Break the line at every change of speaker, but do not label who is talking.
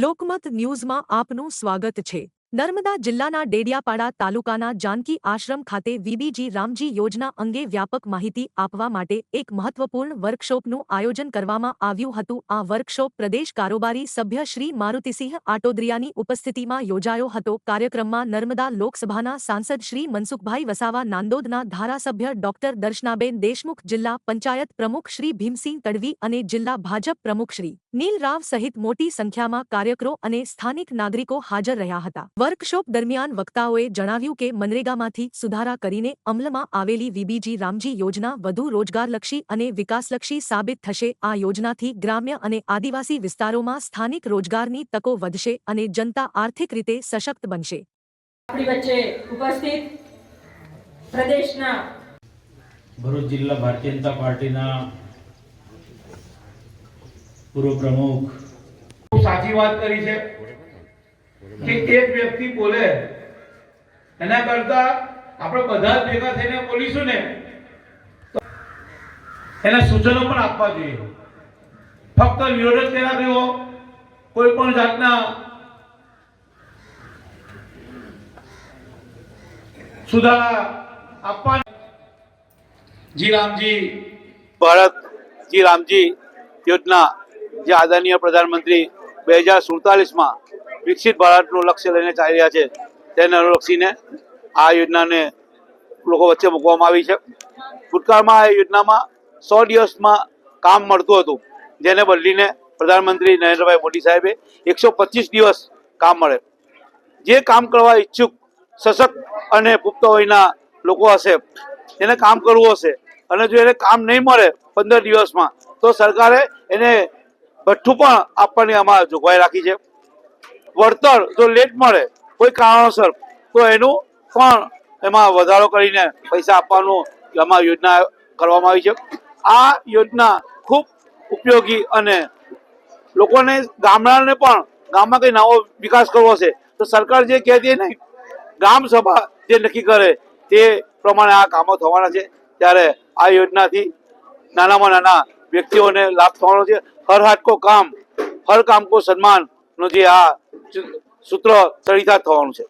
લોકમત ન્યૂઝમાં આપનું સ્વાગત છે। નર્મદા જિલ્લાના ડેડિયાપાડા તાલુકાના જાનકી આશ્રમ ખાતે વીબીજી રામજી યોજના અંગે વ્યાપક માહિતી આપવા માટે એક મહત્વપૂર્ણ વર્કશોપનું આયોજન કરવામાં આવ્યું હતું। આ વર્કશોપ પ્રદેશ કારોબારી સભ્ય શ્રી મારુતિસિંહ આટોદરિયાની ઉપસ્થિતિમાં યોજાયો હતો। કાર્યક્રમમાં નર્મદા લોકસભાના સાંસદ શ્રી મનસુખભાઈ વસાવા, નાંદોદના ધારાસભ્ય ડોક્ટર દર્શનાબેન દેશમુખ, જિલ્લા પંચાયત પ્રમુખ શ્રી ભીમસિંહ તડવી અને જિલ્લા ભાજપ પ્રમુખ શ્રી નીલ રાવ સહિત મોટી સંખ્યામાં કાર્યકરો અને સ્થાનિક નાગરિકો હાજર રહ્યા હતા। વર્કશોપ દરમિયાન વક્તાઓએ જણાવ્યું કે મનરેગામાંથી સુધારા કરીને અમલમાં આવેલી વીબીજી રામજી યોજના વધુ રોજગારલક્ષી અને વિકાસલક્ષી સાબિત થશે। આ યોજનાથી ગ્રામ્ય અને આદિવાસી વિસ્તારોમાં સ્થાનિક રોજગારની તકો વધશે અને જનતા આર્થિક રીતે સશક્ત બનશે।
આપણી વચ્ચે ઉપસ્થિત પ્રદેશના
ભરૂચ જિલ્લા ભારતીય જનતા પાર્ટીના પૂર્વ પ્રમુખ
સાચી વાત કરી છે કે એક વ્યક્તિ બોલે એના કરતા આપણે બધા જ ભેગા થઈને બોલીશું ને તો એના સૂચનો પણ આપવા જોઈએ। ફક્ત વિરોધ જ કર્યા કર્યો, કોઈ પણ જાતના સુધારા આપવા। જી રામજી
ભારત જી રામજી યોजना જે આદરણીય પ્રધાનમંત્રી 2047 વિકસિત ભારતનું લક્ષ્ય લઈને ચાલી રહ્યા છે તેને અનુલક્ષીને આ યોજનાને લોકો વચ્ચે મૂકવામાં આવી છે। ભૂતકાળમાં આ યોજનામાં 100 દિવસમાં કામ મળતું હતું, જેને બદલીને પ્રધાનમંત્રી નરેન્દ્રભાઈ મોદી સાહેબે 125 દિવસ કામ મળે। જે કામ કરવા ઈચ્છુક સશક્ત અને પુખ્ત વયના લોકો હશે એને કામ કરવું હશે અને જો એને કામ નહીં મળે 15 દિવસમાં તો સરકારે એને ભઠ્ઠું પણ આપવાની આમાં જોગવાઈ રાખી છે। વળતર જો લેટ મળે કોઈ કારણોસર તો એનું પણ એમાં વધારો કરીને પૈસા આપવાનું આમાં યોજના કરવામાં આવી છે। આ યોજના ખૂબ ઉપયોગી અને લોકોને ગામડાને પણ ગામમાં કંઈ નવો વિકાસ કરવો છે તો સરકાર જે કહે તે નહીં, ગ્રામ સભા જે નક્કી કરે તે પ્રમાણે આ કામો થવાના છે। ત્યારે આ યોજનાથી નાનામાં નાના વ્યક્તિઓને લાભ થવાનો છે। હર હાથ કો કામ, હર કામ કો સન્માનનો જે આ સૂત્ર ચરિતાર્થ થવાનું છે।